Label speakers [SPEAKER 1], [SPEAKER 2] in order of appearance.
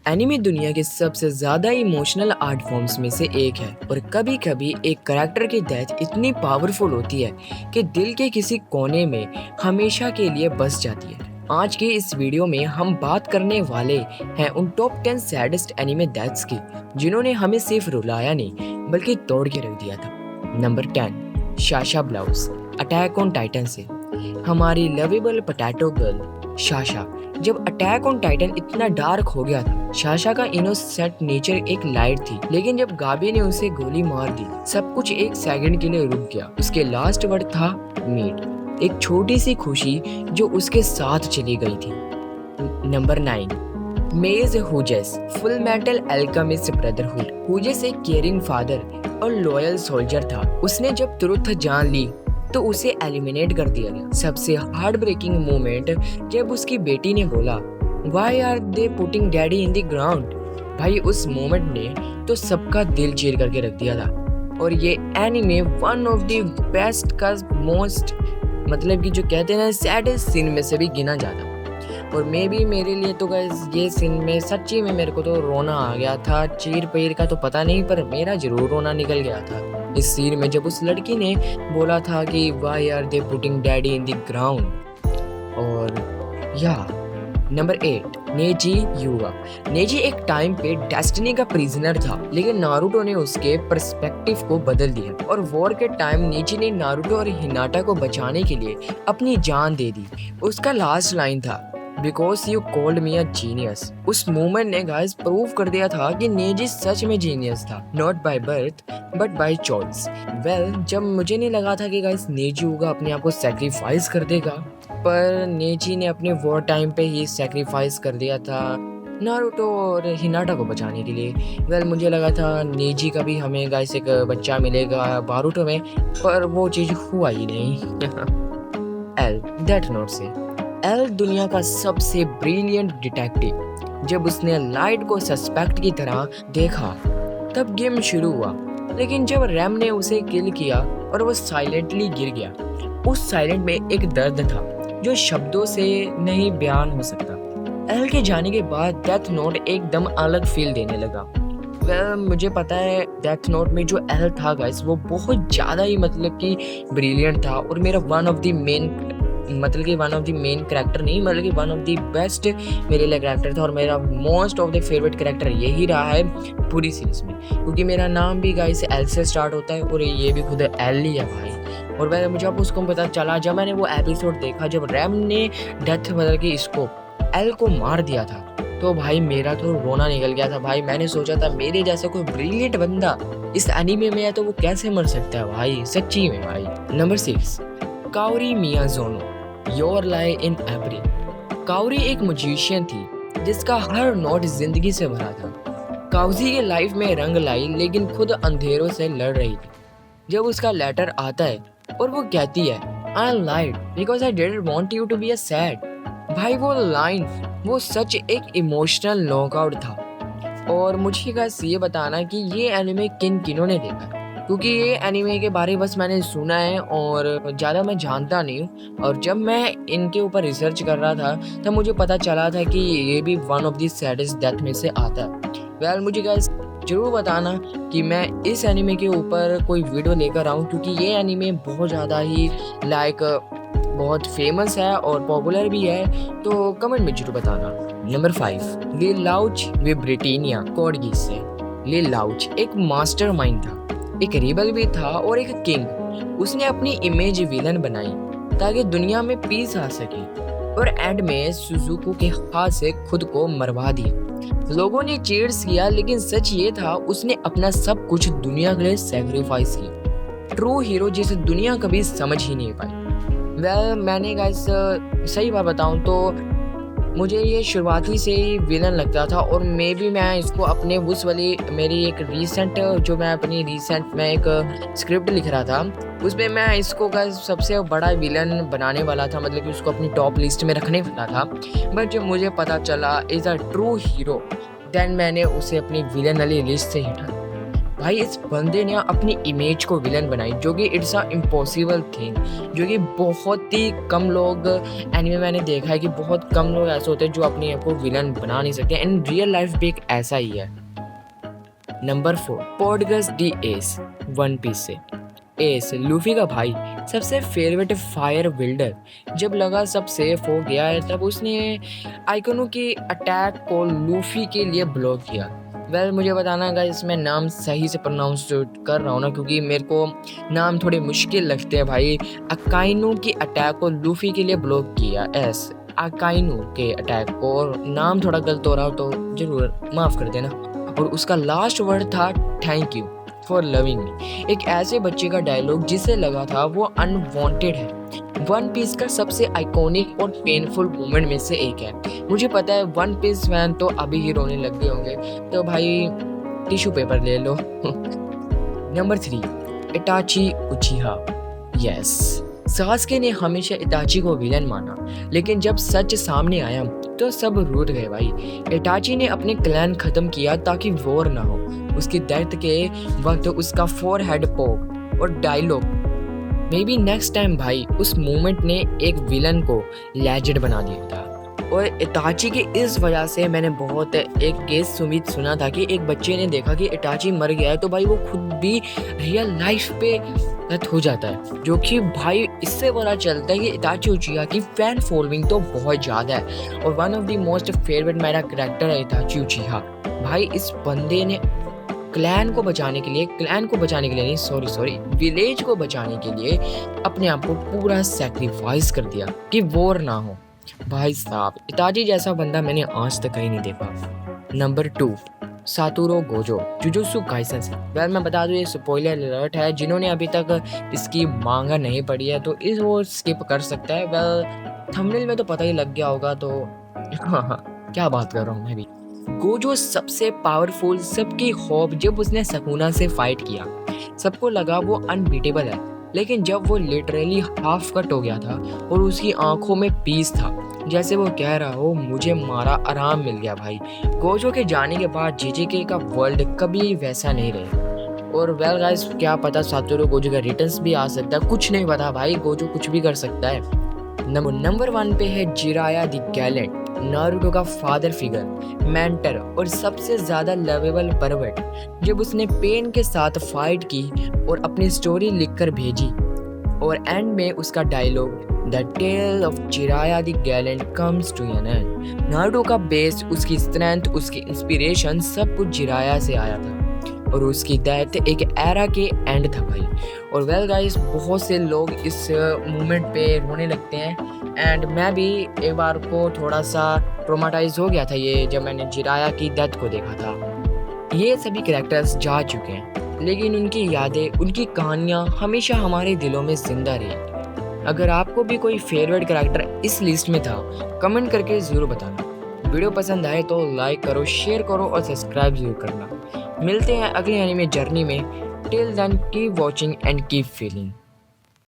[SPEAKER 1] Anime दुनिया के सबसे ज्यादा इमोशनल आर्ट फॉर्म्स में से एक है और कभी कभी एक करेक्टर की डेथ इतनी पावरफुल होती है कि दिल के किसी कोने में हमेशा के लिए बस जाती है। आज के इस वीडियो में हम बात करने वाले हैं उन टॉप 10 सैडेस्ट एनिमे डेथ्स की जिन्होंने हमें सिर्फ रुलाया नहीं बल्कि तोड़ के रख दिया था। Number 10, Sasha blouse, attack on Titan से। हमारी लवेबल पोटैटो गर्ल शाशा। जब अटैक ऑन टाइटन इतना डार्क हो गया था, शाशा का इनोसेंट नेचर एक लाइट थी, लेकिन जब गाबी ने उसे गोली मार दी सब कुछ एक सेकंड के लिए रुक गया। उसके लास्ट वर्ड था मीट, एक छोटी सी खुशी जो उसके साथ चली गई थी। नंबर 9, मेज hoses, full metal alchemist brotherhood. Hoses एक केयरिंग फादर और लॉयल सोल्जर था। उसने जब ट्रुथ जान ली तो उसे एलिमिनेट कर दिया गया। सबसे हार्ट ब्रेकिंग मोमेंट जब उसकी बेटी ने बोला why are they putting daddy in the ground. भाई उस मोमेंट ने तो सबका दिल चीर करके रख दिया था। और ये anime one of the best का मोस्ट मतलब कि जो कहते हैं ना सैडेस्ट सीन में से भी गिना जाता। और मे भी मेरे लिए तो गाइस ये सीन में सच्ची में मेरे को तो रोना आ गया था। चीर पीर का तो पता नहीं पर मेरा जरूर रोना निकल गया था इस सीन में जब उस लड़की ने बोला था कि why are they putting daddy in the ground. और नंबर 8, नेजी युगा। नेजी एक टाइम पे डेस्टिनी का प्रिजनर था, लेकिन नारुतो ने उसके पर्सपेक्टिव को बदल दिया और वॉर के टाइम नेजी ने नारुतो और हिनाटा को बचाने के लिए अपनी जान दे दी। उसका लास्ट लाइन था because you called me a genius. उस मोमेंट ने गाइस प्रूव कर दिया था कि नेजी सच में जीनियस था, not by birth but by choice. जब मुझे नहीं लगा था कि गाइस नेजी युगा अपने आप को सैक्रिफाइस कर देगा, पर नेजी ने अपने वॉर टाइम पे ही सैक्रिफाइस कर दिया था नारुतो और हिनाटा को बचाने के लिए। मुझे लगा था नेजी का भी हमें गाइस एक बच्चा मिलेगा बारूटो में, पर वो चीज हुआ ही नहीं। एल डेथ नोट से। एल दुनिया का सबसे ब्रिलियंट डिटेक्टिव। जब उसने लाइट को सस्पेक्ट की तरह देखा तब गेम शुरू हुआ, लेकिन जब रैम ने उसे किल किया और वो साइलेंटली गिर गया, उस साइलेंट में एक दर्द था जो शब्दों से नहीं बयान हो सकता। एल के जाने के बाद डेथ नोट एकदम अलग फील देने लगा। मुझे पता है डेथ नोट में जो एल था गाइस वो बहुत ज़्यादा ही मतलब कि ब्रिलियंट था और मेरा one of the main character नहीं मतलब कि वन ऑफ द बेस्ट मेरे लिए कैरेक्टर था और मेरा most of the favourite character यही रहा है पूरी सीरीज में, क्योंकि मेरा नाम भी गाइस एल से स्टार्ट होता है और ये भी खुद एल ही है भाई। और मुझे अब उसको पता चला जब मैंने वो एपिसोड देखा जब रैम ने डेथ मतलब कि इसको एल को मार दिया था, तो भाई मेरा तो रोना निकल गया था भाई। मैंने सोचा था मेरे जैसा कोई ब्रिलियंट बंदा इस एनीमे में है तो वो कैसे मर सकता है भाई, सच्ची में भाई। Number 6, Kaori Miyazono, your lie in every. Kaori एक म्यूजिशियन थी जिसका हर नोट जिंदगी से भरा था। काउजी के लाइफ में रंग लाई लेकिन खुद अंधेरों से लड़ रही थी। जब उसका लेटर आता है और वो कहती है I lied because I didn't want you to be a sad, भाई वो लाइन वो सच एक इमोशनल नॉकआउट था। और मुझे बस ये बताना कि ये एनिमे किन्हों ने देखा, क्योंकि ये एनिमे के बारे बस मैंने सुना है और ज़्यादा मैं जानता नहीं हूँ। और जब मैं इनके ऊपर रिसर्च कर रहा था तब मुझे पता चला था कि ये भी one of the saddest death में से आता है। मुझे गाइस जरूर बताना कि मैं इस एनिमे के ऊपर कोई वीडियो लेकर आऊँ, क्योंकि ये एनिमे बहुत ज़्यादा ही बहुत फेमस है और पॉपुलर भी है, तो कमेंट में जरूर बताना। नंबर 5, लिल लाउच वे ब्रिटानिया कोडगीस से। लिल लाउच एक मास्टरमाइंड था, एक रिबल भी था और एक किंग। उसने अपनी इमेज विलन बनाई ताकि दुनिया में पीस आ सके और एंड में सुजुको के हाथ से खुद को मरवा दिया। लोगों ने चीयर्स किया, लेकिन सच ये था उसने अपना सब कुछ दुनिया के लिए सैक्रिफाइस किया। ट्रू हीरो जिसे दुनिया कभी समझ ही नहीं पाई। मैंने गाइस सही बात बताऊं तो मुझे ये शुरुआती से ही विलन लगता था और मैं इसको अपने उस वाली मेरी एक रिसेंट मैं एक स्क्रिप्ट लिख रहा था उसमें मैं इसको का सबसे बड़ा विलन बनाने वाला था, मतलब कि उसको अपनी टॉप लिस्ट में रखने वाला था। बट जब मुझे पता चला is a true hero then मैंने उसे अपनी विलन वाली लिस्ट से हटा। भाई इस बंदे ने अपनी इमेज को विलन बनाई, जो कि इट्स अ इम्पॉसिबल थिंग, जो कि बहुत ही कम लोग, एनीमे मैंने देखा है कि बहुत कम लोग ऐसे होते हैं जो अपने आप को विलन बना नहीं सकते, एंड रियल लाइफ भी एक ऐसा ही है। Number 4, Portgas D Ace, One Piece से। एस लूफी का भाई, सबसे फेवरेट फायर बिल्डर। जब लगा सब सेफ हो गया है तब उसने आइकनों की अटैक को लूफी के लिए ब्लॉक किया। मुझे बताना गाइस मैं नाम सही से प्रोनाउंस कर रहा हूँ ना, क्योंकि मेरे को नाम थोड़े मुश्किल लगते हैं भाई। अकाइनो की अटैक को लूफी के लिए ब्लॉक किया। एस अकाइनो के अटैक को, और नाम थोड़ा गलत हो रहा हो तो जरूर माफ़ कर देना। और उसका लास्ट वर्ड था thank you for loving me, एक ऐसे बच्चे का डायलॉग जिसे लगा था वो अनवांटेड है। वन पीस का सबसे आइकॉनिक और पेनफुल मोमेंट में से एक है। मुझे पता है वन पीस फैन तो अभी ही रोने लग गए होंगे, तो भाई टिश्यू पेपर ले लो। Number 3, Itachi उचिहा। यस, सास्के ने हमेशा इताची को विलन माना, लेकिन जब सच सामने आया तो सब रूठ गए भाई। इटाची ने अपने क्लैन खत्म किया ताकि वॉर ना हो। उसकी डेथ के वक्त उसका फोरहेड पोक और dialogue maybe next time भाई, उस मोमेंट ने एक विलन को लेजेंड बना दिया था। और इताची की इस वजह से मैंने बहुत एक केस सुना था कि एक बच्चे ने देखा कि इताची मर गया है तो भाई वो खुद भी रियल लाइफ पे डेथ हो जाता है, जो कि भाई इससे पता चलता है कि इताची उचिहा की फैन फॉलोइंग तो बहुत ज़्यादा है, और one of the most favourite मेरा कैरेक्टर है इताची उचिहा। भाई इस बंदे ने क्लैन को बचाने के लिए नहीं, सॉरी विलेज को बचाने के लिए अपने आप को पूरा सैक्रिफाइस कर दिया कि वॉर ना हो। भाई साहब इताची जैसा बंदा मैंने आज तक कहीं नहीं देखा। Number 2, Satoru Gojo, jujutsu Kaisen से। मैं बता दूं ये स्पॉइलर अलर्ट है, जिन्होंने अभी तक इसकी मांगा नहीं पढ़ी है तो इस वो स्किप कर सकता है। थंबनेल में तो पता ही लग गया होगा, तो हाँ क्या बात कर रहा हूँ मैं भी। गोजो सबसे पावरफुल, सबकी होप। जब उसने सकूना से फाइट किया सबको लगा वो अनबीटेबल है, लेकिन जब वो लिटरली हाफ कट हो गया था और उसकी आंखों में पीस था, जैसे वो कह रहा हो मुझे मारा आराम मिल गया भाई। गोजो के जाने के बाद जेजेके का वर्ल्ड कभी वैसा नहीं रहे। और गाइस क्या पता सातोरू गोजो का रिटर्न्स भी आ सकता है, कुछ नहीं पता भाई, गोजो कुछ भी कर सकता है। नंबर 1 पे है जिराया द गैलेंट, नारुतो का फादर फिगर, मेंटर और सबसे ज्यादा लवेबल परवर्ट। जब उसने पेन के साथ फाइट की और अपनी स्टोरी लिखकर भेजी, और एंड में उसका dialogue the tale of Jiraiya the gallant comes to an end. Naruto का बेस, उसकी स्ट्रेंथ, उसकी इंस्पिरेशन सब कुछ जिराया से आया था, और उसकी डेथ एक एरा के एंड था भाई। और गाइस बहुत से लोग इस मोमेंट पे रोने लगते हैं, एंड मैं भी एक बार को थोड़ा सा ट्रोमाटाइज हो गया था ये जब मैंने जिराया की डेथ को देखा था। ये सभी कैरेक्टर्स जा चुके हैं, लेकिन उनकी यादें, उनकी कहानियाँ हमेशा हमारे दिलों में जिंदा रही। अगर आपको भी कोई फेवरेट कैरेक्टर इस लिस्ट में था, कमेंट करके ज़रूर बताना। वीडियो पसंद आए तो लाइक करो, शेयर करो और सब्सक्राइब जरूर करना। मिलते हैं अगले एनीमे जर्नी में। Till then keep watching and keep feeling.